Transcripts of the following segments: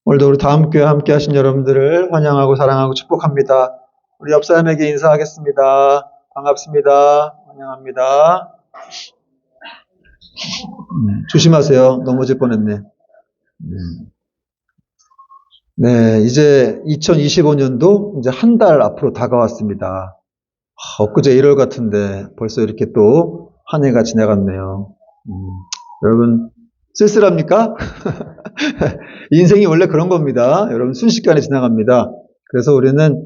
오늘도 우리 다음교회 함께 하신 여러분들을 환영하고 사랑하고 축복합니다. 우리 옆 사람에게 인사하겠습니다. 반갑습니다. 환영합니다. 조심하세요. 넘어질 뻔했네. 네, 이제 2025년도 이제 한 달 앞으로 다가왔습니다. 엊그제 1월 같은데 벌써 이렇게 또 한 해가 지나갔네요. 여러분 쓸쓸합니까? 인생이 원래 그런 겁니다. 여러분 순식간에 지나갑니다. 그래서 우리는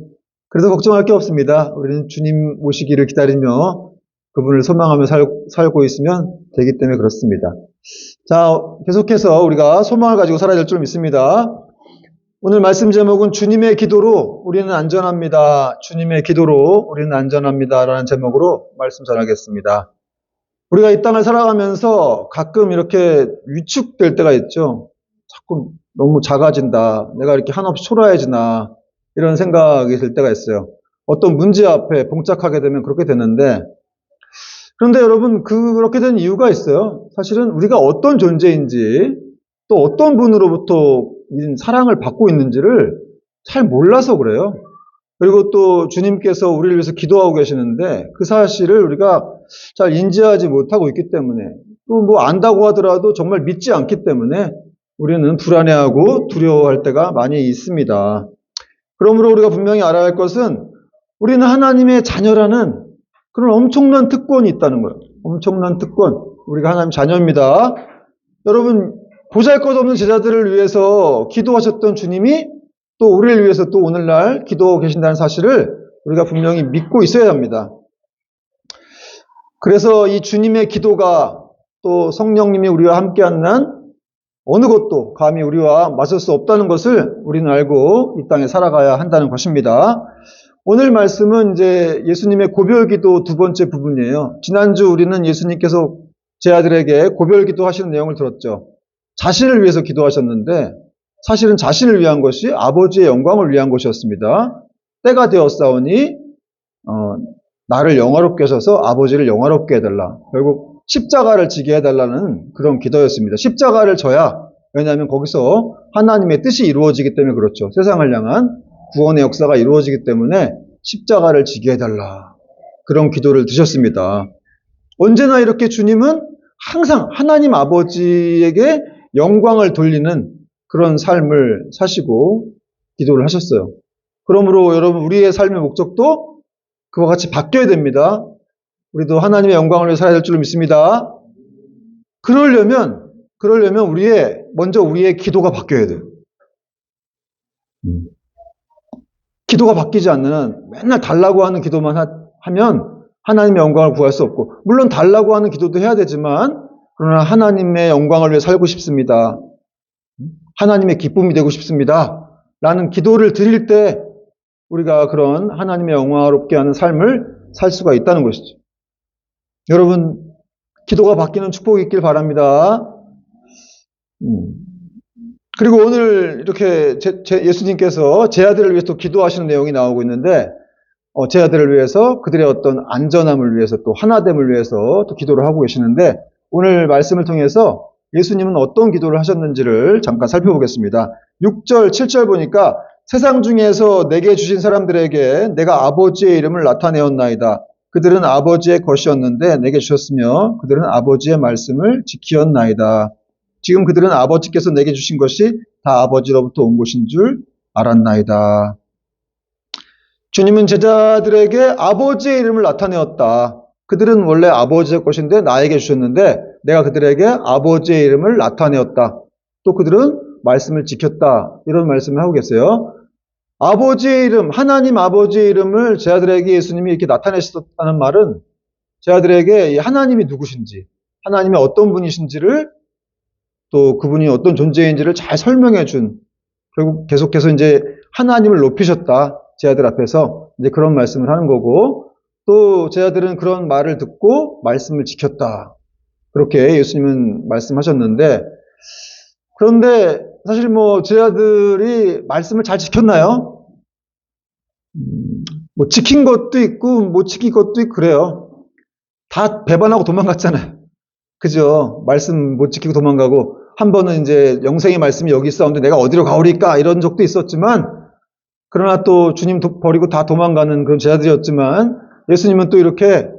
걱정할 게 없습니다. 우리는 주님 오시기를 기다리며 그분을 소망하며 살고 있으면 되기 때문에 그렇습니다. 자, 계속해서 우리가 소망을 가지고 살아야 될 줄 믿습니다. 오늘 말씀 제목은 주님의 기도로 우리는 안전합니다. 주님의 기도로 우리는 안전합니다. 라는 제목으로 말씀 전하겠습니다. 우리가 이 땅을 살아가면서 가끔 이렇게 위축될 때가 있죠. 자꾸 너무 작아진다. 내가 이렇게 한없이 초라해지나. 이런 생각이 들 때가 있어요. 어떤 문제 앞에 봉착하게 되면 그렇게 되는데, 그런데 여러분, 그렇게 된 이유가 있어요. 사실은 우리가 어떤 존재인지, 또 어떤 분으로부터 사랑을 받고 있는지를 잘 몰라서 그래요. 그리고 또 주님께서 우리를 위해서 기도하고 계시는데 그 사실을 우리가 잘 인지하지 못하고 있기 때문에, 또 뭐 안다고 하더라도 정말 믿지 않기 때문에 우리는 불안해하고 두려워할 때가 많이 있습니다. 그러므로 우리가 분명히 알아야 할 것은 우리는 하나님의 자녀라는 그런 엄청난 특권이 있다는 거예요. 엄청난 특권. 우리가 하나님 자녀입니다. 여러분, 보잘것없는 제자들을 위해서 기도하셨던 주님이 또 우리를 위해서 또 오늘날 기도하고 계신다는 사실을 우리가 분명히 믿고 있어야 합니다. 그래서 이 주님의 기도가 또 성령님이 우리와 함께하는 한 어느 것도 감히 우리와 맞설 수 없다는 것을 우리는 알고 이 땅에 살아가야 한다는 것입니다. 오늘 말씀은 이제 예수님의 고별기도 두 번째 부분이에요. 지난주 우리는 예수님께서 제 아들에게 고별기도 하시는 내용을 들었죠. 자신을 위해서 기도하셨는데 사실은 자신을 위한 것이 아버지의 영광을 위한 것이었습니다. 때가 되었사오니 나를 영화롭게 하셔서 아버지를 영화롭게 해달라. 결국 십자가를 지게 해달라는 그런 기도였습니다. 십자가를 져야, 왜냐하면 거기서 하나님의 뜻이 이루어지기 때문에 그렇죠. 세상을 향한 구원의 역사가 이루어지기 때문에 십자가를 지게 해달라. 그런 기도를 드셨습니다. 언제나 이렇게 주님은 항상 하나님 아버지에게 영광을 돌리는 그런 삶을 사시고 기도를 하셨어요. 그러므로 여러분, 우리의 삶의 목적도 그와 같이 바뀌어야 됩니다. 우리도 하나님의 영광을 위해 살아야 될 줄 믿습니다. 그러려면 먼저 우리의 기도가 바뀌어야 돼요. 기도가 바뀌지 않는 한 맨날 달라고 하는 기도만 하면 하나님의 영광을 구할 수 없고, 물론 달라고 하는 기도도 해야 되지만, 그러나 하나님의 영광을 위해 살고 싶습니다. 하나님의 기쁨이 되고 싶습니다. 라는 기도를 드릴 때 우리가 그런 하나님의 영광롭게 하는 삶을 살 수가 있다는 것이죠. 여러분, 기도가 바뀌는 축복이 있길 바랍니다. 그리고 오늘 이렇게 예수님께서 제 아들을 위해서 또 기도하시는 내용이 나오고 있는데, 제 아들을 위해서 그들의 어떤 안전함을 위해서 또 하나됨을 위해서 또 기도를 하고 계시는데, 오늘 말씀을 통해서 예수님은 어떤 기도를 하셨는지를 잠깐 살펴보겠습니다. 6절, 7절 보니까 세상 중에서 내게 주신 사람들에게 내가 아버지의 이름을 나타내었나이다. 그들은 아버지의 것이었는데 내게 주셨으며 그들은 아버지의 말씀을 지키었나이다. 지금 그들은 아버지께서 내게 주신 것이 다 아버지로부터 온 것인 줄 알았나이다. 주님은 제자들에게 아버지의 이름을 나타내었다. 그들은 원래 아버지의 것인데 나에게 주셨는데 내가 그들에게 아버지의 이름을 나타내었다. 또 그들은 말씀을 지켰다. 이런 말씀을 하고 계세요. 아버지의 이름, 하나님 아버지의 이름을 제 아들에게 예수님이 이렇게 나타내셨다는 말은 제 아들에게 하나님이 누구신지, 하나님이 어떤 분이신지를, 또 그분이 어떤 존재인지를 잘 설명해 준, 결국 계속해서 이제 하나님을 높이셨다. 제 아들 앞에서 이제 그런 말씀을 하는 거고, 또 제 아들은 그런 말을 듣고 말씀을 지켰다. 그렇게 예수님은 말씀하셨는데, 그런데 사실 제 아들이 말씀을 잘 지켰나요? 지킨 것도 있고 못 지킨 것도 있고 그래요. 다 배반하고 도망갔잖아요. 그죠? 말씀 못 지키고 도망가고, 한 번은 이제 영생의 말씀이 여기 있었는데 내가 어디로 가오리까 이런 적도 있었지만, 그러나 또 주님 버리고 다 도망가는 그런 제자들이었지만, 예수님은 또 이렇게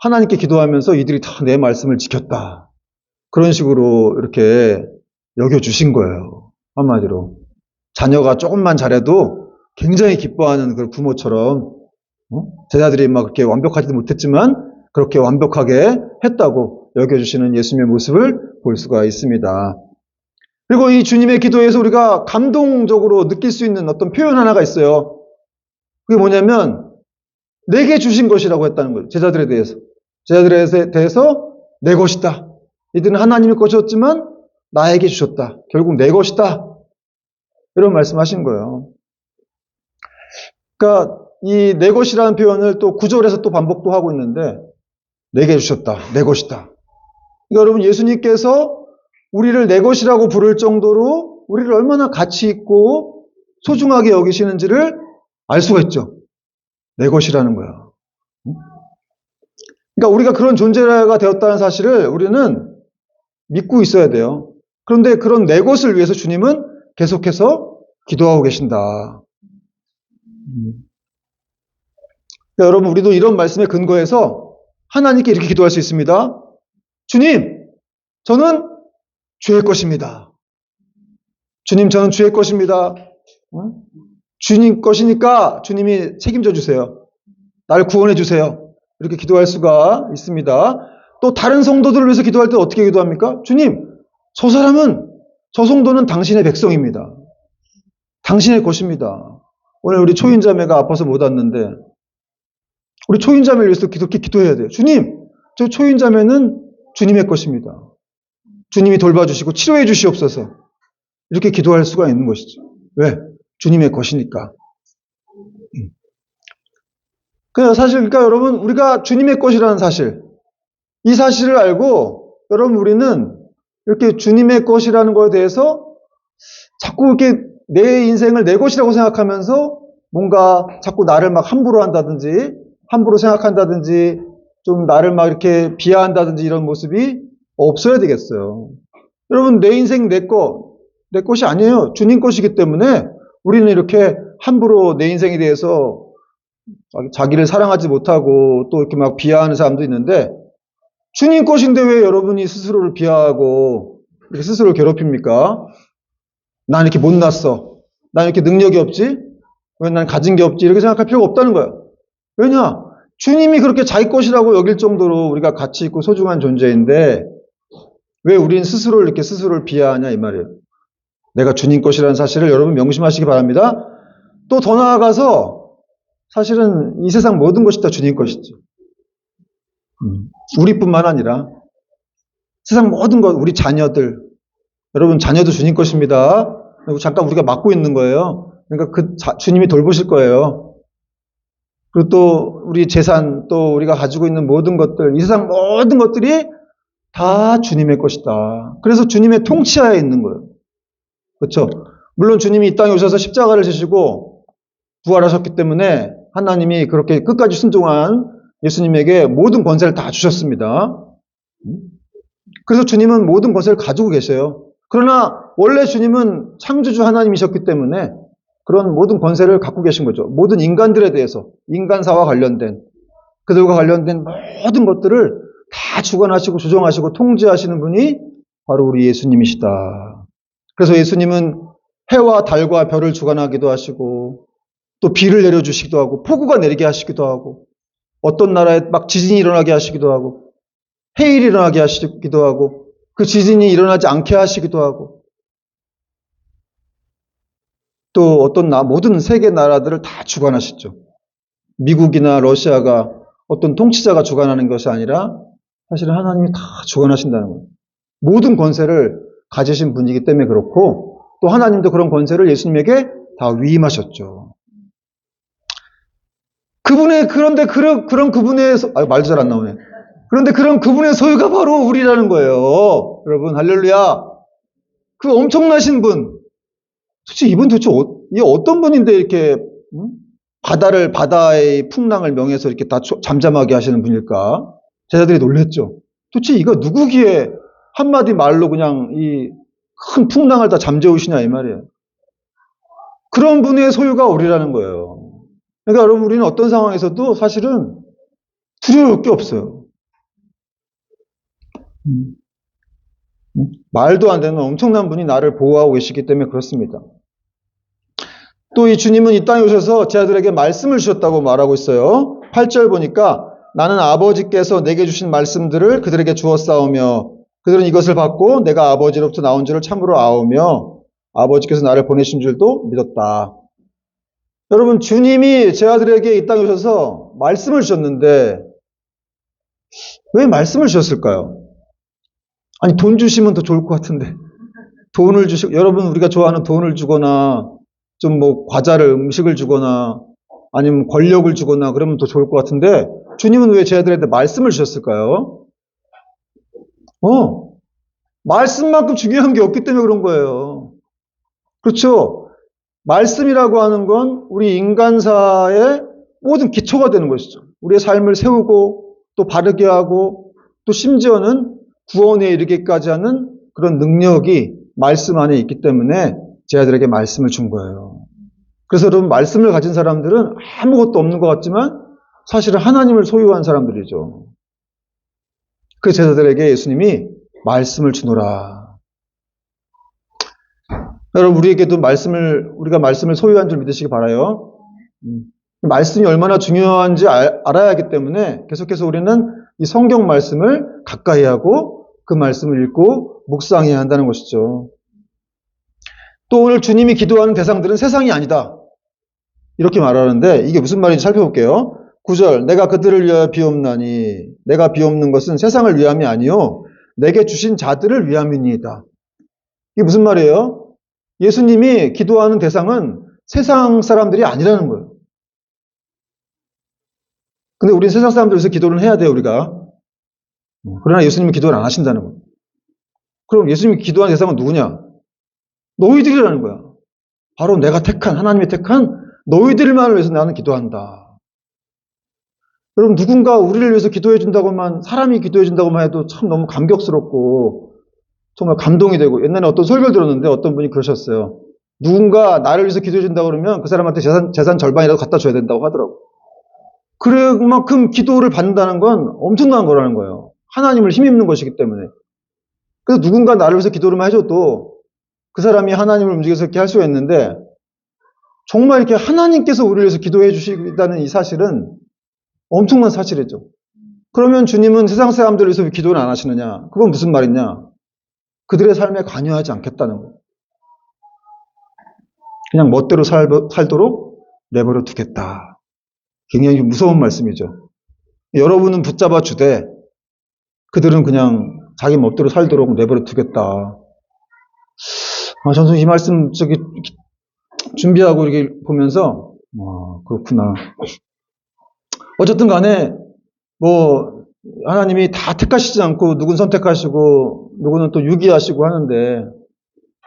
하나님께 기도하면서 이들이 다 내 말씀을 지켰다. 그런 식으로 이렇게 여겨주신 거예요. 한마디로. 자녀가 조금만 잘해도 굉장히 기뻐하는 그 부모처럼, 제자들이 막 그렇게 완벽하지도 못했지만 그렇게 완벽하게 했다고 여겨주시는 예수님의 모습을 볼 수가 있습니다. 그리고 이 주님의 기도에서 우리가 감동적으로 느낄 수 있는 어떤 표현 하나가 있어요. 그게 뭐냐면 내게 주신 것이라고 했다는 거예요. 제자들에 대해서. 제자들에 대해서 내 것이다. 이들은 하나님의 것이었지만 나에게 주셨다. 결국 내 것이다. 이런 말씀하신 거예요. 그러니까 이 내 것이라는 표현을 또 9절에서 또 반복도 하고 있는데, 내게 주셨다. 내 것이다. 그러니까 여러분, 예수님께서 우리를 내 것이라고 부를 정도로 우리를 얼마나 가치 있고 소중하게 여기시는지를 알 수가 있죠. 내 것이라는 거야. 그러니까 우리가 그런 존재가 되었다는 사실을 우리는 믿고 있어야 돼요. 그런데 그런 내 것을 위해서 주님은 계속해서 기도하고 계신다. 그러니까 여러분, 우리도 이런 말씀에 근거해서 하나님께 이렇게 기도할 수 있습니다. 주님, 저는 주의 것입니다. 주님, 저는 주의 것입니다. 주님 것이니까 주님이 책임져 주세요. 나를 구원해 주세요. 이렇게 기도할 수가 있습니다. 또 다른 성도들을 위해서 기도할 때 어떻게 기도합니까? 주님, 저 사람은, 저 성도는 당신의 백성입니다. 당신의 것입니다. 오늘 우리 초인자매가 아파서 못 왔는데 우리 초인자매를 위해서 그렇게 기도해야 돼요. 주님, 저 초인자매는 주님의 것입니다. 주님이 돌봐주시고 치료해 주시옵소서. 이렇게 기도할 수가 있는 것이죠. 왜? 주님의 것이니까. 그러니까 여러분, 우리가 주님의 것이라는 사실, 이 사실을 알고 여러분, 우리는 이렇게 주님의 것이라는 것에 대해서 자꾸 이렇게 내 인생을 내 것이라고 생각하면서 뭔가 자꾸 나를 막 함부로 한다든지, 함부로 생각한다든지, 좀 나를 막 이렇게 비하한다든지 이런 모습이 없어야 되겠어요. 여러분, 내 인생 내 것이 아니에요. 주님 것이기 때문에 우리는 이렇게 함부로 내 인생에 대해서 자기를 사랑하지 못하고 또 이렇게 막 비하하는 사람도 있는데, 주님 것인데 왜 여러분이 스스로를 비하하고 이렇게 스스로를 괴롭힙니까? 난 이렇게 못났어. 난 이렇게 능력이 없지? 왜 난 가진 게 없지? 이렇게 생각할 필요가 없다는 거예요. 왜냐? 주님이 그렇게 자기 것이라고 여길 정도로 우리가 가치 있고 소중한 존재인데 왜 우린 스스로를 이렇게 스스로를 비하하냐 이 말이에요. 내가 주님 것이라는 사실을 여러분 명심하시기 바랍니다. 또 더 나아가서 사실은 이 세상 모든 것이 다 주님 것이죠. 우리뿐만 아니라 세상 모든 것, 우리 자녀들, 여러분 자녀도 주님 것입니다. 그리고 잠깐 우리가 맡고 있는 거예요. 그러니까 주님이 돌보실 거예요. 그리고 또 우리 재산, 또 우리가 가지고 있는 모든 것들, 이 세상 모든 것들이 다 주님의 것이다. 그래서 주님의 통치하에 있는 거예요. 그렇죠? 물론 주님이 이 땅에 오셔서 십자가를 지시고 부활하셨기 때문에 하나님이 그렇게 끝까지 순종한 예수님에게 모든 권세를 다 주셨습니다. 그래서 주님은 모든 권세를 가지고 계셔요. 그러나 원래 주님은 창조주 하나님이셨기 때문에 그런 모든 권세를 갖고 계신 거죠. 모든 인간들에 대해서, 인간사와 관련된, 그들과 관련된 모든 것들을 다 주관하시고 조정하시고 통제하시는 분이 바로 우리 예수님이시다. 그래서 예수님은 해와 달과 별을 주관하기도 하시고 또 비를 내려주시기도 하고 폭우가 내리게 하시기도 하고 어떤 나라에 막 지진이 일어나게 하시기도 하고 해일이 일어나게 하시기도 하고 그 지진이 일어나지 않게 하시기도 하고 또 어떤 모든 세계 나라들을 다 주관하시죠. 미국이나 러시아가 어떤 통치자가 주관하는 것이 아니라 사실은 하나님이 다 주관하신다는 거예요. 모든 권세를 가지신 분이기 때문에 그렇고 또 하나님도 그런 권세를 예수님에게 다 위임하셨죠. 그런데 그런 그분의 말도 잘 안 나오네. 그런데 그런 그분의 소유가 바로 우리라는 거예요. 여러분 할렐루야. 그 엄청나신 분. 도대체 이게 어떤 분인데 이렇게 바다의 풍랑을 명해서 이렇게 다 잠잠하게 하시는 분일까? 제자들이 놀랬죠. 도대체 이거 누구기에 한마디 말로 그냥 이 큰 풍랑을 다 잠재우시냐 이 말이에요. 그런 분의 소유가 우리라는 거예요. 그러니까 여러분 우리는 어떤 상황에서도 사실은 두려울 게 없어요. 말도 안 되는 엄청난 분이 나를 보호하고 계시기 때문에 그렇습니다. 또 이 주님은 이 땅에 오셔서 제 아들에게 말씀을 주셨다고 말하고 있어요. 8절 보니까 나는 아버지께서 내게 주신 말씀들을 그들에게 주었사오며 그들은 이것을 받고 내가 아버지로부터 나온 줄을 참으로 아오며 아버지께서 나를 보내신 줄도 믿었다. 여러분 주님이 제 아들에게 이 땅에 오셔서 말씀을 주셨는데 왜 말씀을 주셨을까요? 아니 돈 주시면 더 좋을 것 같은데 돈을 주시고 여러분 우리가 좋아하는 돈을 주거나 좀 뭐 과자를 음식을 주거나 아니면 권력을 주거나 그러면 더 좋을 것 같은데 주님은 왜 제 아들한테 말씀을 주셨을까요? 말씀만큼 중요한 게 없기 때문에 그런 거예요. 그렇죠? 말씀이라고 하는 건 우리 인간사의 모든 기초가 되는 것이죠. 우리의 삶을 세우고 또 바르게 하고 또 심지어는 구원에 이르기까지 하는 그런 능력이 말씀 안에 있기 때문에 제 아들에게 말씀을 준 거예요. 그래서 여러분 말씀을 가진 사람들은 아무것도 없는 것 같지만 사실은 하나님을 소유한 사람들이죠. 그 제자들에게 예수님이 말씀을 주노라. 여러분 우리에게도 우리가 말씀을 소유한 줄 믿으시기 바라요. 말씀이 얼마나 중요한지 알아야 하기 때문에 계속해서 우리는 이 성경 말씀을 가까이 하고 그 말씀을 읽고 묵상해야 한다는 것이죠. 또 오늘 주님이 기도하는 대상들은 세상이 아니다. 이렇게 말하는데 이게 무슨 말인지 살펴볼게요. 9절 내가 그들을 위하여 비옵나니 내가 비옵는 것은 세상을 위함이 아니요 내게 주신 자들을 위함이니이다. 이게 무슨 말이에요? 예수님이 기도하는 대상은 세상 사람들이 아니라는 거예요. 근데 우리는 세상 사람들에서 기도를 해야 돼요, 우리가. 그러나 예수님은 기도를 안 하신다는 거예요. 그럼 예수님이 기도하는 대상은 누구냐? 너희들이라는 거야. 바로 내가 택한, 하나님이 택한 너희들만을 위해서 나는 기도한다. 여러분, 누군가 우리를 위해서 기도해 준다고만, 사람이 기도해 준다고만 해도 참 너무 감격스럽고, 정말 감동이 되고, 옛날에 어떤 설교를 들었는데 어떤 분이 그러셨어요. 누군가 나를 위해서 기도해 준다고 그러면 그 사람한테 재산 절반이라도 갖다 줘야 된다고 하더라고. 그만큼 기도를 받는다는 건 엄청난 거라는 거예요. 하나님을 힘입는 것이기 때문에. 그래서 누군가 나를 위해서 기도를 해줘도 그 사람이 하나님을 움직여서 이렇게 할 수가 있는데 정말 이렇게 하나님께서 우리를 위해서 기도해 주시다는 이 사실은 엄청난 사실이죠. 그러면 주님은 세상 사람들을 위해서 기도를 안 하시느냐? 그건 무슨 말이냐? 그들의 삶에 관여하지 않겠다는 거예요. 그냥 멋대로 살도록 내버려 두겠다. 굉장히 무서운 말씀이죠. 여러분은 붙잡아 주되 그들은 그냥 자기 멋대로 살도록 내버려 두겠다. 저는 이 말씀 준비하고 이렇게 보면서 그렇구나. 어쨌든 간에 하나님이 다 택하시지 않고 누군 선택하시고 누구는 또 유기하시고 하는데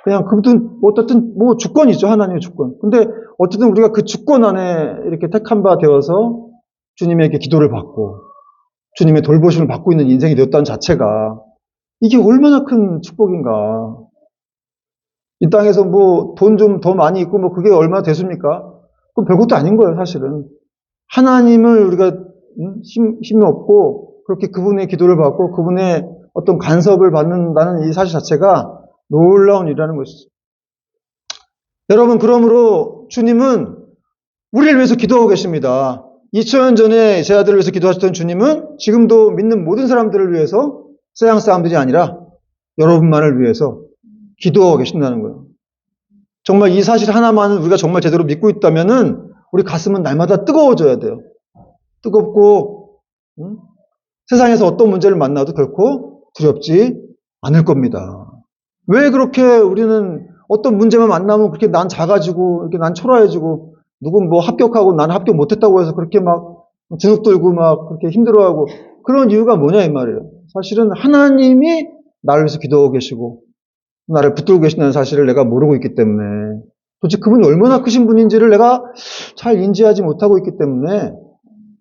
그냥 그분은 어쨌든 주권이죠. 하나님의 주권. 근데 어쨌든 우리가 그 주권 안에 이렇게 택한 바 되어서 주님에게 기도를 받고 주님의 돌보심을 받고 있는 인생이 되었다는 자체가 이게 얼마나 큰 축복인가. 이 땅에서 돈 좀 더 많이 있고 그게 얼마나 대수입니까? 그건 별것도 아닌 거예요, 사실은. 하나님을 우리가 힘이 없고 그렇게 그분의 기도를 받고 그분의 어떤 간섭을 받는다는 이 사실 자체가 놀라운 일이라는 것이죠. 여러분, 그러므로 주님은 우리를 위해서 기도하고 계십니다. 2000년 전에 제 아들을 위해서 기도하셨던 주님은 지금도 믿는 모든 사람들을 위해서 세상 사람들이 아니라 여러분만을 위해서 기도하고 계신다는 거예요. 정말 이 사실 하나만은 우리가 정말 제대로 믿고 있다면은 우리 가슴은 날마다 뜨거워져야 돼요. 뜨겁고 세상에서 어떤 문제를 만나도 결코 두렵지 않을 겁니다. 왜 그렇게 우리는 어떤 문제만 만나면 그렇게 난 작아지고 이렇게 난 초라해지고 누군 합격하고 나는 합격 못했다고 해서 그렇게 주눅 들고 그렇게 힘들어하고 그런 이유가 뭐냐 이 말이에요. 사실은 하나님이 나를 위해서 기도하고 계시고 나를 붙들고 계신다는 사실을 내가 모르고 있기 때문에 도대체 그분이 얼마나 크신 분인지를 내가 잘 인지하지 못하고 있기 때문에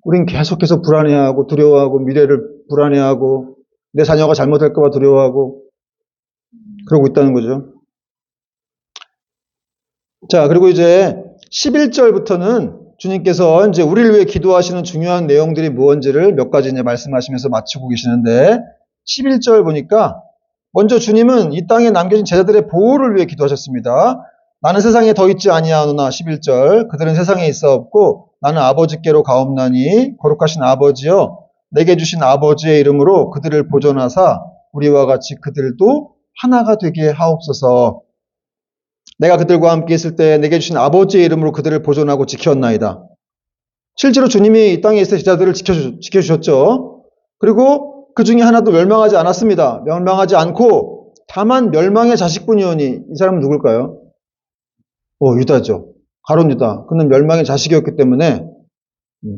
우린 계속해서 불안해하고 두려워하고 미래를 불안해하고 내 자녀가 잘못할까 봐 두려워하고 그러고 있다는 거죠. 자, 그리고 이제 11절부터는 주님께서 이제 우리를 위해 기도하시는 중요한 내용들이 무엇인지를 몇 가지 이제 말씀하시면서 마치고 계시는데, 11절 보니까 먼저 주님은 이 땅에 남겨진 제자들의 보호를 위해 기도하셨습니다. 나는 세상에 더 있지 아니하노나 11절 그들은 세상에 있어 없고 나는 아버지께로 가옵나니 거룩하신 아버지여 내게 주신 아버지의 이름으로 그들을 보존하사 우리와 같이 그들도 하나가 되게 하옵소서. 내가 그들과 함께 있을 때 내게 주신 아버지의 이름으로 그들을 보존하고 지켰나이다. 실제로 주님이 이 땅에 있을 제자들을 지켜주셨죠. 그리고 그 중에 하나도 멸망하지 않았습니다. 멸망하지 않고 다만 멸망의 자식뿐이오니 이 사람은 누굴까요? 유다죠. 가룟 유다. 그는 멸망의 자식이었기 때문에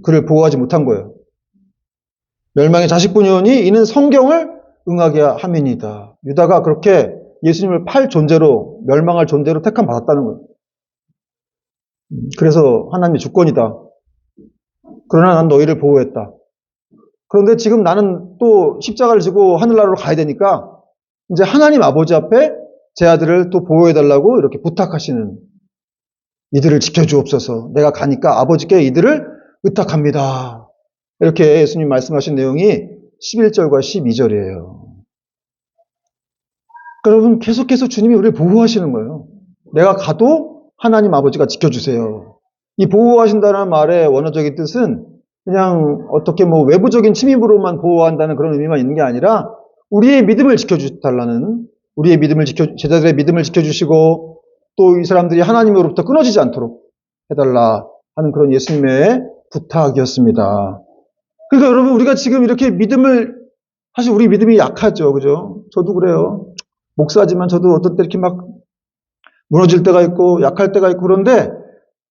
그를 보호하지 못한 거예요. 멸망의 자식뿐이오니 이는 성경을 응하게 함이니이다. 유다가 그렇게 예수님을 팔 존재로, 멸망할 존재로 택함 받았다는 거예요. 그래서 하나님의 주권이다. 그러나 난 너희를 보호했다. 그런데 지금 나는 또 십자가를 지고 하늘나라로 가야 되니까 이제 하나님 아버지 앞에 제 아들을 또 보호해달라고 이렇게 부탁하시는, 이들을 지켜주옵소서. 내가 가니까 아버지께 이들을 의탁합니다. 이렇게 예수님 말씀하신 내용이 11절과 12절이에요. 여러분, 계속해서 주님이 우리를 보호하시는 거예요. 내가 가도 하나님 아버지가 지켜주세요. 이 보호하신다는 말의 원어적인 뜻은 그냥 어떻게 외부적인 침입으로만 보호한다는 그런 의미만 있는 게 아니라 우리의 믿음을 지켜달라는, 제자들의 믿음을 지켜주시고 또 이 사람들이 하나님으로부터 끊어지지 않도록 해달라 하는 그런 예수님의 부탁이었습니다. 그러니까 여러분, 우리가 지금 이렇게 사실 우리 믿음이 약하죠. 그죠? 저도 그래요. 목사지만 저도 어떤 때 이렇게 막 무너질 때가 있고 약할 때가 있고, 그런데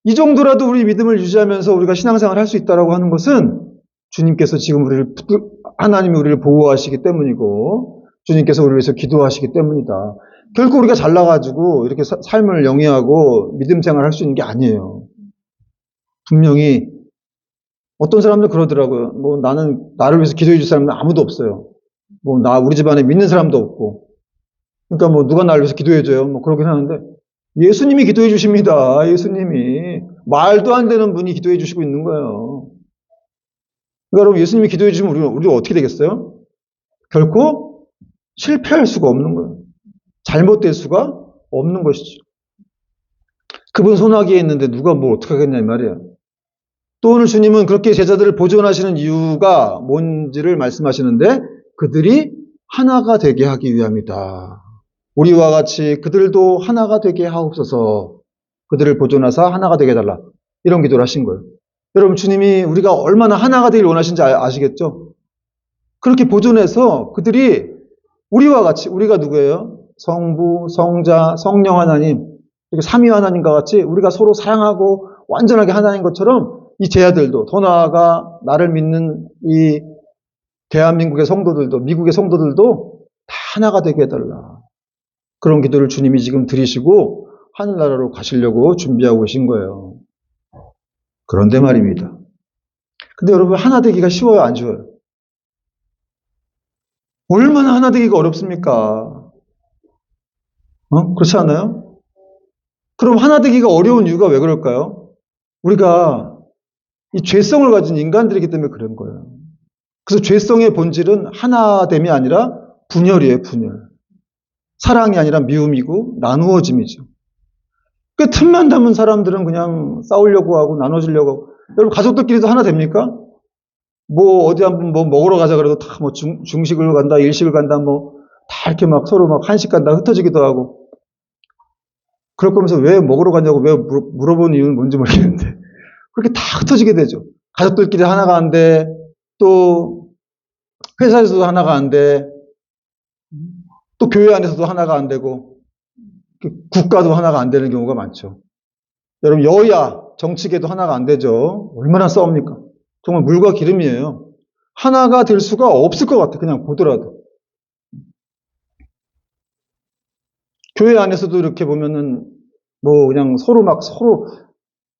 이 정도라도 우리 믿음을 유지하면서 우리가 신앙생활을 할 수 있다라고 하는 것은 주님께서 지금 하나님이 우리를 보호하시기 때문이고 주님께서 우리를 위해서 기도하시기 때문이다. 결코 우리가 잘나가지고 이렇게 삶을 영위하고 믿음 생활을 할 수 있는 게 아니에요. 분명히 어떤 사람들 그러더라고요. 나를 위해서 기도해 줄 사람은 아무도 없어요. 우리 집안에 믿는 사람도 없고. 그러니까 누가 나를 위해서 기도해 줘요. 그러긴 하는데 예수님이 기도해 주십니다. 예수님이. 말도 안 되는 분이 기도해 주시고 있는 거예요. 그러니까 여러분, 예수님이 기도해 주시면 우리가 어떻게 되겠어요? 결코 실패할 수가 없는 거예요. 잘못될 수가 없는 것이죠. 그분 손아귀에 있는데 누가 어떻게 하겠냐 이 말이에요. 또 오늘 주님은 그렇게 제자들을 보존하시는 이유가 뭔지를 말씀하시는데 그들이 하나가 되게 하기 위함이다. 우리와 같이 그들도 하나가 되게 하옵소서. 그들을 보존하사 하나가 되게 해달라. 이런 기도를 하신 거예요. 여러분, 주님이 우리가 얼마나 하나가 되길 원하시는지 아시겠죠? 그렇게 보존해서 그들이 우리와 같이, 우리가 누구예요? 성부, 성자, 성령 하나님, 이렇게 삼위 하나님과 같이 우리가 서로 사랑하고 완전하게 하나인 것처럼 이 제자들도, 더 나아가 나를 믿는 이 대한민국의 성도들도, 미국의 성도들도 다 하나가 되게 해달라. 그런 기도를 주님이 지금 드리시고 하늘나라로 가시려고 준비하고 계신 거예요. 그런데 말입니다. 근데 여러분, 하나 되기가 쉬워요, 안 쉬워요? 얼마나 하나 되기가 어렵습니까? 그렇지 않아요? 그럼 하나 되기가 어려운 이유가 왜 그럴까요? 우리가 이 죄성을 가진 인간들이기 때문에 그런 거예요. 그래서 죄성의 본질은 하나됨이 아니라 분열이에요, 분열. 사랑이 아니라 미움이고 나누어짐이죠. 그 틈만 담은 사람들은 그냥 싸우려고 하고 나눠지려고 하고. 여러분, 가족들끼리도 하나 됩니까? 어디 한번 먹으러 가자 그래도 다 중식을 간다, 일식을 간다, 다 이렇게 서로 한식 간다 흩어지기도 하고. 그럴 거면서 왜 먹으러 가냐고 왜 물어보는 이유는 뭔지 모르겠는데. 그렇게 다 흩어지게 되죠. 가족들끼리 하나가 안 돼. 또 회사에서도 하나가 안 돼. 또 교회 안에서도 하나가 안 되고 국가도 하나가 안 되는 경우가 많죠. 여러분, 여야 정치계도 하나가 안 되죠. 얼마나 싸웁니까? 정말 물과 기름이에요. 하나가 될 수가 없을 것 같아, 그냥 보더라도. 교회 안에서도 이렇게 보면은 그냥 서로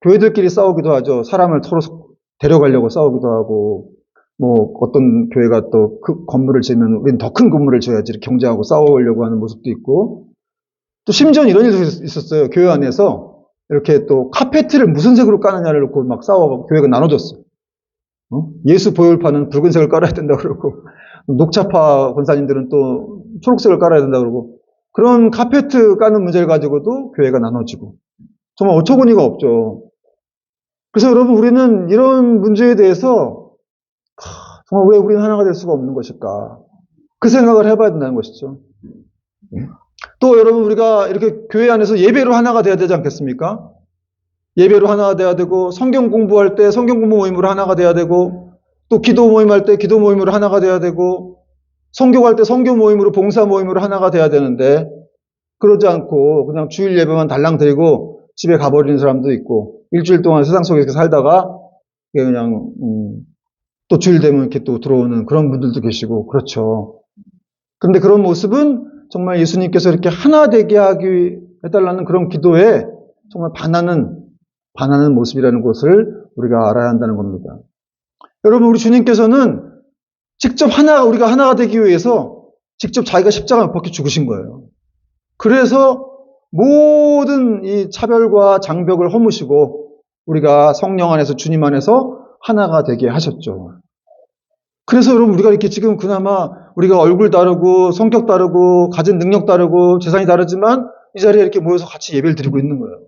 교회들끼리 싸우기도 하죠. 사람을 서로 데려가려고 싸우기도 하고, 어떤 교회가 또 그 건물을 지으면 우리는 더 큰 건물을 지어야지 이렇게 경쟁하고 싸우려고 하는 모습도 있고, 또 심지어는 이런 일도 있었어요. 교회 안에서 이렇게 또 카페트를 무슨 색으로 까느냐를 놓고 막 싸워가지고 교회가 나눠졌어. 예수 보혈파는 붉은색을 깔아야 된다 그러고, 녹차파 권사님들은 또 초록색을 깔아야 된다 그러고, 그런 카페트 까는 문제를 가지고도 교회가 나눠지고, 정말 어처구니가 없죠. 그래서 여러분, 우리는 이런 문제에 대해서 정말 왜 우리는 하나가 될 수가 없는 것일까? 그 생각을 해봐야 된다는 것이죠. 또 여러분, 우리가 이렇게 교회 안에서 예배로 하나가 돼야 되지 않겠습니까? 예배로 하나가 돼야 되고, 성경 공부할 때 성경 공부 모임으로 하나가 돼야 되고, 또 기도 모임할 때 기도 모임으로 하나가 돼야 되고, 성교할 때 성교 모임으로 봉사 모임으로 하나가 돼야 되는데, 그러지 않고 그냥 주일 예배만 달랑 드리고 집에 가버리는 사람도 있고, 일주일 동안 세상 속에서 살다가 그냥 또 주일 되면 이렇게 또 들어오는 그런 분들도 계시고, 그렇죠. 그런데 그런 모습은 정말 예수님께서 이렇게 하나 되게 하기 해달라는 그런 기도에 정말 반하는 모습이라는 것을 우리가 알아야 한다는 겁니다. 여러분, 우리 주님께서는 직접 우리가 하나가 되기 위해서 직접 자기가 십자가에 못 박혀 죽으신 거예요. 그래서 모든 이 차별과 장벽을 허무시고 우리가 성령 안에서, 주님 안에서 하나가 되게 하셨죠. 그래서 여러분, 우리가 이렇게 지금 그나마 우리가 얼굴 다르고 성격 다르고 가진 능력 다르고 재산이 다르지만 이 자리에 이렇게 모여서 같이 예배를 드리고 있는 거예요.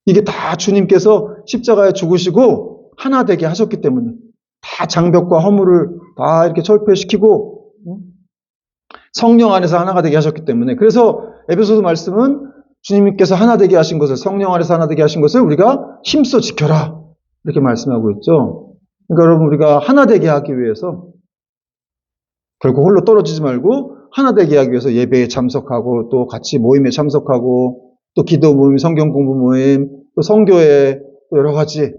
이게 다 주님께서 십자가에 죽으시고 하나 되게 하셨기 때문에, 다 장벽과 허물을 다 이렇게 철폐시키고 성령 안에서 하나가 되게 하셨기 때문에, 그래서 에베소서 말씀은 주님께서 하나 되게 하신 것을, 성령 안에서 하나 되게 하신 것을 우리가 힘써 지켜라, 이렇게 말씀하고 있죠. 그러니까 여러분, 우리가 하나 되게 하기 위해서 결국 홀로 떨어지지 말고 하나 되게 하기 위해서 예배에 참석하고, 또 같이 모임에 참석하고, 또 기도 모임, 성경 공부 모임, 또 성교회, 또 여러 가지,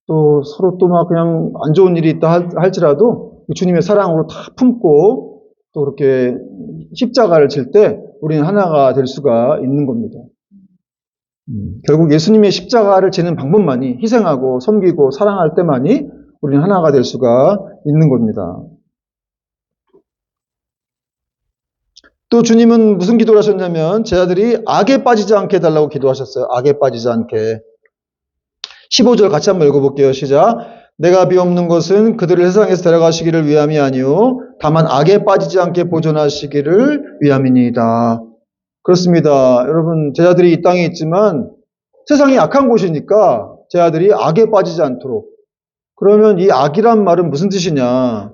또 서로 또 막 그냥 안 좋은 일이 있다 할지라도 주님의 사랑으로 다 품고 또 그렇게 십자가를 질 때 우리는 하나가 될 수가 있는 겁니다. 결국 예수님의 십자가를 지는 방법만이, 희생하고 섬기고 사랑할 때만이 우리는 하나가 될 수가 있는 겁니다. 또 주님은 무슨 기도를 하셨냐면, 제자들이 악에 빠지지 않게 해달라고 기도하셨어요. 악에 빠지지 않게. 15절 같이 한번 읽어볼게요. 시작. 내가 비옵는 것은 그들을 세상에서 데려가시기를 위함이 아니요 다만 악에 빠지지 않게 보존하시기를 위함이니이다. 그렇습니다. 여러분, 제자들이 이 땅에 있지만 세상이 악한 곳이니까 제자들이 악에 빠지지 않도록. 그러면 이 악이란 말은 무슨 뜻이냐?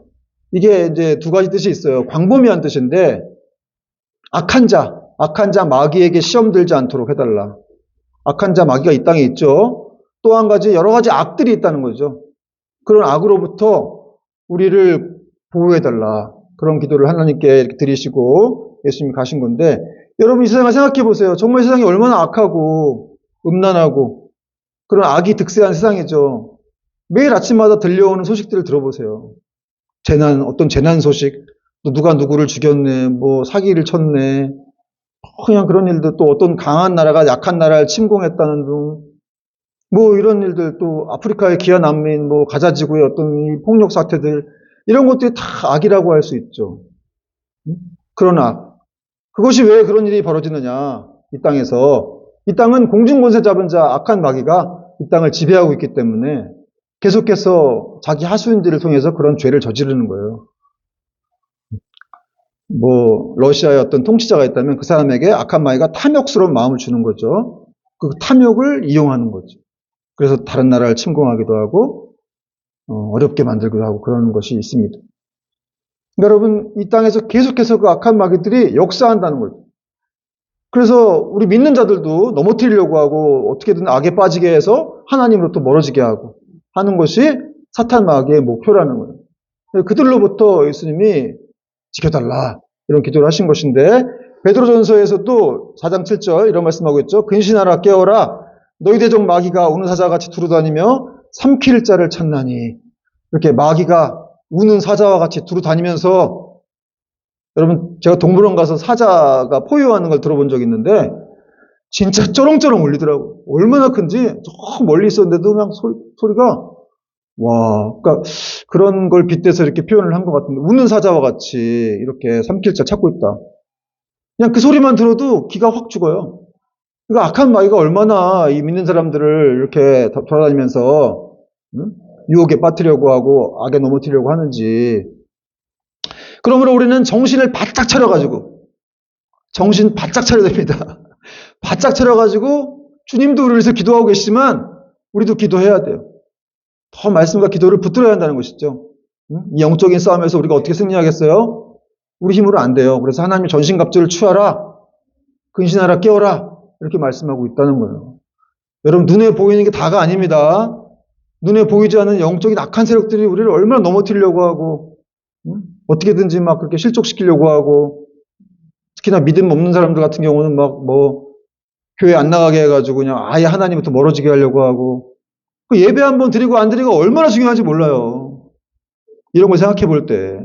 이게 이제 두 가지 뜻이 있어요. 광범위한 뜻인데, 악한 자 마귀에게 시험 들지 않도록 해달라. 악한 자 마귀가 이 땅에 있죠. 또 한 가지, 여러 가지 악들이 있다는 거죠. 그런 악으로부터 우리를 보호해달라. 그런 기도를 하나님께 이렇게 드리시고 예수님이 가신 건데, 여러분, 이 세상을 생각해 보세요. 정말 세상이 얼마나 악하고 음란하고 그런 악이 득세한 세상이죠. 매일 아침마다 들려오는 소식들을 들어보세요. 어떤 재난 소식, 또 누가 누구를 죽였네, 뭐 사기를 쳤네, 그냥 그런 일들, 또 어떤 강한 나라가 약한 나라를 침공했다는 등, 뭐 이런 일들, 또 아프리카의 기아 난민, 뭐 가자 지구의 어떤 이 폭력 사태들, 이런 것들이 다 악이라고 할 수 있죠. 그런 악. 그것이 왜 그런 일이 벌어지느냐? 이 땅에서. 이 땅은 공중권세 잡은 자, 악한 마귀가 이 땅을 지배하고 있기 때문에 계속해서 자기 하수인들을 통해서 그런 죄를 저지르는 거예요. 뭐 러시아의 어떤 통치자가 있다면 그 사람에게 악한 마귀가 탐욕스러운 마음을 주는 거죠. 그 탐욕을 이용하는 거죠. 그래서 다른 나라를 침공하기도 하고 어렵게 만들기도 하고 그러는 것이 있습니다. 여러분, 이 땅에서 계속해서 그 악한 마귀들이 역사한다는 거죠. 그래서 우리 믿는 자들도 넘어뜨리려고 하고 어떻게든 악에 빠지게 해서 하나님으로부터 멀어지게 하고 하는 것이 사탄 마귀의 목표라는 거예요. 그들로부터 예수님이 지켜달라, 이런 기도를 하신 것인데, 베드로전서에서도 4장 7절 이런 말씀하고 있죠. 근신하라, 깨어라, 너희 대적 마귀가 우는 사자같이 두루다니며 삼킬 자를 찾나니. 이렇게 마귀가 우는 사자와 같이 두루다니면서, 여러분, 제가 동물원 가서 사자가 포효하는 걸 들어본 적이 있는데 진짜 쩌렁쩌렁 울리더라고요. 얼마나 큰지 저 멀리 있었는데도 그냥 소리가, 와, 그러니까 그런 걸 빗대서 이렇게 표현을 한 것 같은데, 우는 사자와 같이 이렇게 삼킬 자 찾고 있다. 그냥 그 소리만 들어도 기가 확 죽어요. 그러니까 악한 마귀가 얼마나 이 믿는 사람들을 이렇게 돌아다니면서 유혹에 빠뜨리려고 하고 악에 넘어뜨리려고 하는지. 그러므로 우리는 정신 바짝 차려야 됩니다. 바짝 차려가지고 주님도 우리를 위해서 기도하고 계시지만 우리도 기도해야 돼요. 더 말씀과 기도를 붙들어야 한다는 것이죠. 이 영적인 싸움에서 우리가 어떻게 승리하겠어요? 우리 힘으로 안 돼요. 그래서 하나님의 전신갑주를 취하라, 근신하라, 깨어라 이렇게 말씀하고 있다는 거예요. 여러분, 눈에 보이는 게 다가 아닙니다. 눈에 보이지 않는 영적인 악한 세력들이 우리를 얼마나 넘어뜨리려고 하고 어떻게든지 막 그렇게 실족시키려고 하고, 특히나 믿음 없는 사람들 같은 경우는 막 교회 안 나가게 해가지고 그냥 아예 하나님부터 멀어지게 하려고 하고, 그 예배 한번 드리고 안 드리고 얼마나 중요한지 몰라요. 이런 걸 생각해 볼 때.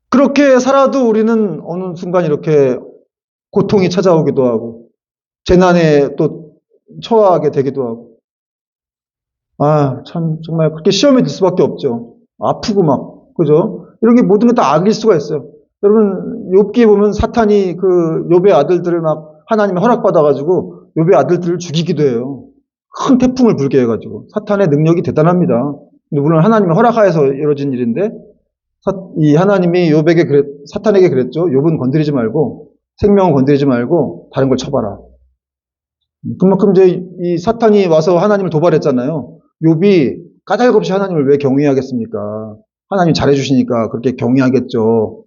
그렇게 살아도 우리는 어느 순간 이렇게 고통이 찾아오기도 하고, 재난에 또 처하게 되기도 하고, 참, 정말 그렇게 시험에 들 수밖에 없죠. 아프고 막, 그죠? 이런 게 모든 게 다 악일 수가 있어요. 여러분, 욥기에 보면 사탄이 그 욥의 아들들을 막 하나님의 허락받아가지고 욥의 아들들을 죽이기도 해요. 큰 태풍을 불게 해가지고. 사탄의 능력이 대단합니다. 근데 물론 하나님의 허락하에서 이루어진 일인데, 이 하나님이 사탄에게 그랬죠. 욥은 건드리지 말고, 생명은 건드리지 말고, 다른 걸 쳐봐라. 그만큼 이제 이 사탄이 와서 하나님을 도발했잖아요. 욥이 까닭없이 하나님을 왜 경외하겠습니까? 하나님 잘해주시니까 그렇게 경외하겠죠.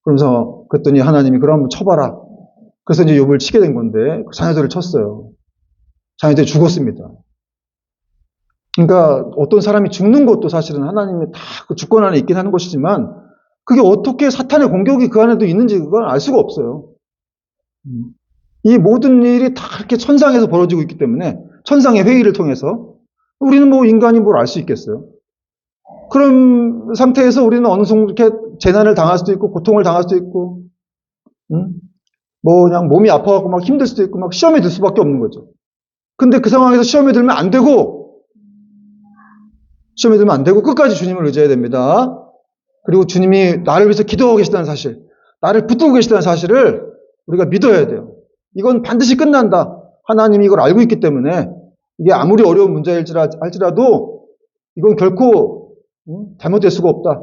그러면서 그랬더니 하나님이 그럼 한번 쳐봐라. 그래서 이제 욥을 치게 된 건데 자녀들을 쳤어요. 자녀들이 죽었습니다. 그러니까 어떤 사람이 죽는 것도 사실은 하나님이 다 그 주권 안에 있긴 하는 것이지만 그게 어떻게 사탄의 공격이 그 안에도 있는지 그건 알 수가 없어요. 이 모든 일이 다 그렇게 천상에서 벌어지고 있기 때문에 천상의 회의를 통해서 우리는 인간이 뭘 알 수 있겠어요. 그런 상태에서 우리는 어느 정도 이렇게 재난을 당할 수도 있고 고통을 당할 수도 있고 그냥 몸이 아파갖고 막 힘들 수도 있고 막 시험에 들 수밖에 없는 거죠. 근데 그 상황에서 시험에 들면 안 되고 끝까지 주님을 의지해야 됩니다. 그리고 주님이 나를 위해서 기도하고 계시다는 사실, 나를 붙들고 계시다는 사실을 우리가 믿어야 돼요. 이건 반드시 끝난다. 하나님이 이걸 알고 있기 때문에 이게 아무리 어려운 문제일지라도 이건 결코 잘못될 수가 없다.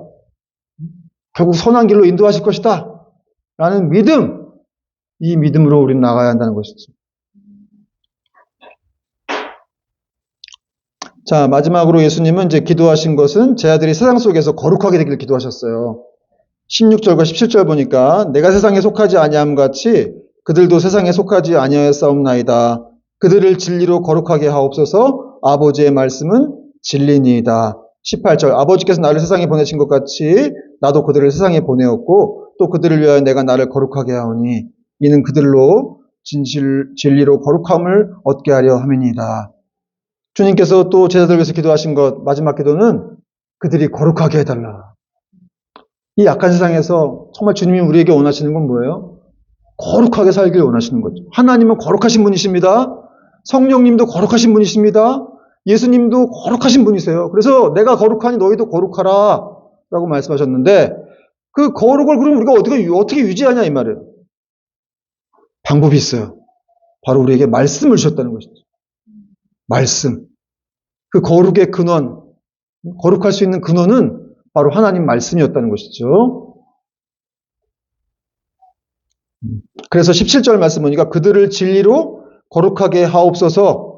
결국 선한 길로 인도하실 것이다. 라는 믿음, 이 믿음으로 우리는 나가야 한다는 것이죠. 자, 마지막으로 예수님은 이제 기도하신 것은 제 아들이 세상 속에서 거룩하게 되기를 기도하셨어요. 16절과 17절 보니까 내가 세상에 속하지 아니함 같이 그들도 세상에 속하지 아니하였사옵나이다. 그들을 진리로 거룩하게 하옵소서. 아버지의 말씀은 진리니이다. 18절 아버지께서 나를 세상에 보내신 것 같이 나도 그들을 세상에 보내었고 또 그들을 위하여 내가 나를 거룩하게 하오니 이는 그들로 진리로 거룩함을 얻게 하려 함이니이다. 주님께서 또 제자들 위해서 기도하신 것 마지막 기도는 그들이 거룩하게 해달라. 이 약한 세상에서 정말 주님이 우리에게 원하시는 건 뭐예요? 거룩하게 살길 원하시는 거죠. 하나님은 거룩하신 분이십니다. 성령님도 거룩하신 분이십니다. 예수님도 거룩하신 분이세요. 그래서 내가 거룩하니 너희도 거룩하라 라고 말씀하셨는데 그 거룩을 그럼 우리가 어떻게 유지하냐 이 말이에요. 방법이 있어요. 바로 우리에게 말씀을 주셨다는 것이죠. 말씀. 그 거룩의 근원, 거룩할 수 있는 근원은 바로 하나님 말씀이었다는 것이죠. 그래서 17절 말씀 보니까 그들을 진리로 거룩하게 하옵소서.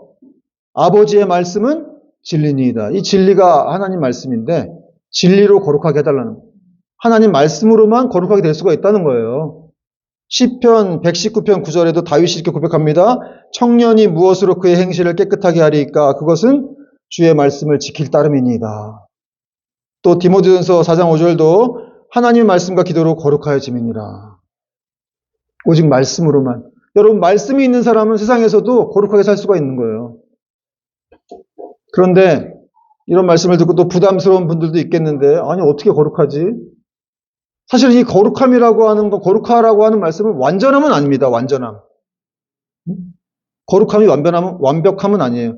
아버지의 말씀은 진리니이다. 이 진리가 하나님 말씀인데 진리로 거룩하게 해달라는 거예요. 하나님 말씀으로만 거룩하게 될 수가 있다는 거예요. 시편 119편 9절에도 다윗이 이렇게 고백합니다. 청년이 무엇으로 그의 행실을 깨끗하게 하리까? 그것은 주의 말씀을 지킬 따름이니이다. 또 디모데전서 4장 5절도 하나님의 말씀과 기도로 거룩하여짐이니라. 오직 말씀으로만. 여러분 말씀이 있는 사람은 세상에서도 거룩하게 살 수가 있는 거예요. 그런데 이런 말씀을 듣고 또 부담스러운 분들도 있겠는데 아니 어떻게 거룩하지? 사실 이 거룩함이라고 하는 거, 거룩하라고 하는 말씀은 완전함은 아닙니다. 완전함. 거룩함이 완벽함은 아니에요.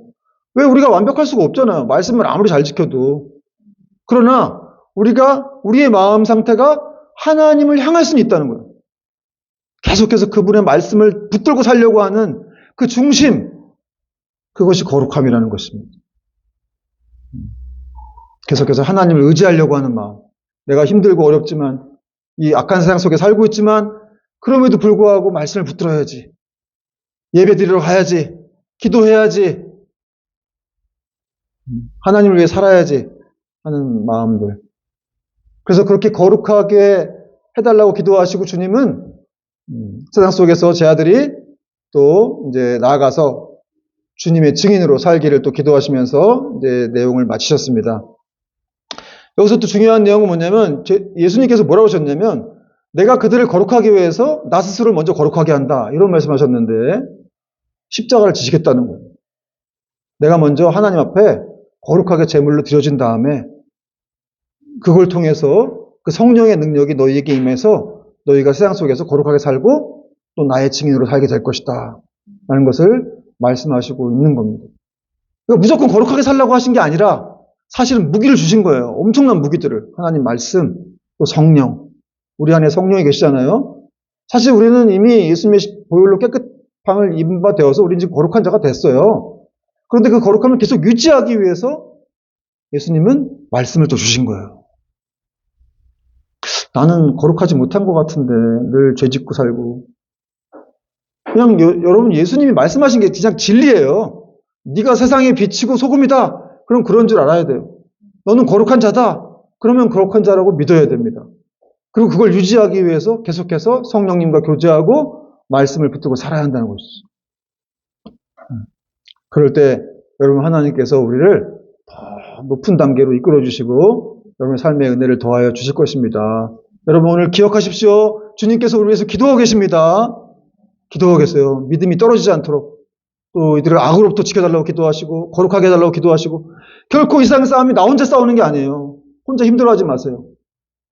왜 우리가 완벽할 수가 없잖아요. 말씀을 아무리 잘 지켜도. 그러나 우리의 마음 상태가 하나님을 향할 수는 있다는 거예요. 계속해서 그분의 말씀을 붙들고 살려고 하는 그 중심, 그것이 거룩함이라는 것입니다. 계속해서 하나님을 의지하려고 하는 마음. 내가 힘들고 어렵지만 이 악한 세상 속에 살고 있지만 그럼에도 불구하고 말씀을 붙들어야지. 예배 드리러 가야지. 기도해야지. 하나님을 위해 살아야지 하는 마음들. 그래서 그렇게 거룩하게 해달라고 기도하시고 주님은 세상 속에서 제 아들이 또 이제 나아가서 주님의 증인으로 살기를 또 기도하시면서 이제 내용을 마치셨습니다. 여기서 또 중요한 내용은 뭐냐면 예수님께서 뭐라고 하셨냐면 내가 그들을 거룩하기 위해서 나 스스로를 먼저 거룩하게 한다. 이런 말씀하셨는데 십자가를 지시겠다는 거예요. 내가 먼저 하나님 앞에 거룩하게 제물로 드려진 다음에 그걸 통해서 그 성령의 능력이 너희에게 임해서 너희가 세상 속에서 거룩하게 살고 또 나의 증인으로 살게 될 것이다. 라는 것을 말씀하시고 있는 겁니다. 그러니까 무조건 거룩하게 살라고 하신 게 아니라 사실은 무기를 주신 거예요. 엄청난 무기들을. 하나님 말씀, 또 성령. 우리 안에 성령이 계시잖아요. 사실 우리는 이미 예수님의 보혈로 깨끗함을 입은 바 되어서 우리는 지금 거룩한 자가 됐어요. 그런데 그 거룩함을 계속 유지하기 위해서 예수님은 말씀을 또 주신 거예요. 나는 거룩하지 못한 것 같은데 늘 죄짓고 살고. 그냥 여러분 예수님이 말씀하신 게 그냥 진리예요. 네가 세상의 빛이고 소금이다. 그럼 그런 줄 알아야 돼요. 너는 거룩한 자다. 그러면 거룩한 자라고 믿어야 됩니다. 그리고 그걸 유지하기 위해서 계속해서 성령님과 교제하고 말씀을 붙들고 살아야 한다는 것이죠. 그럴 때 여러분 하나님께서 우리를 더 높은 단계로 이끌어 주시고 여러분의 삶의 은혜를 더하여 주실 것입니다. 여러분 오늘 기억하십시오. 주님께서 우리 위해서 기도하고 계십니다. 기도하고 계세요. 믿음이 떨어지지 않도록 또 이들을 악으로부터 지켜달라고 기도하시고 거룩하게 해달라고 기도하시고 결코 이 세상 싸움이 나 혼자 싸우는 게 아니에요. 혼자 힘들어하지 마세요.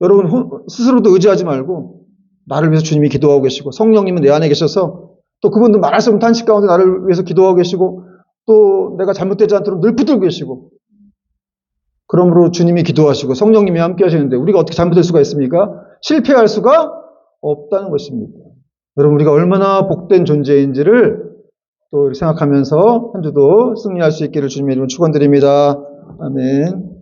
여러분 스스로도 의지하지 말고 나를 위해서 주님이 기도하고 계시고 성령님은 내 안에 계셔서 또 그분도 말할 수 없는 탄식 가운데 나를 위해서 기도하고 계시고 또 내가 잘못되지 않도록 늘 붙들고 계시고 그러므로 주님이 기도하시고 성령님이 함께 하시는데 우리가 어떻게 잘못될 수가 있습니까? 실패할 수가 없다는 것입니다. 여러분 우리가 얼마나 복된 존재인지를 또 생각하면서 한 주도 승리할 수 있기를 주님의 이름으로 축원드립니다. 아멘.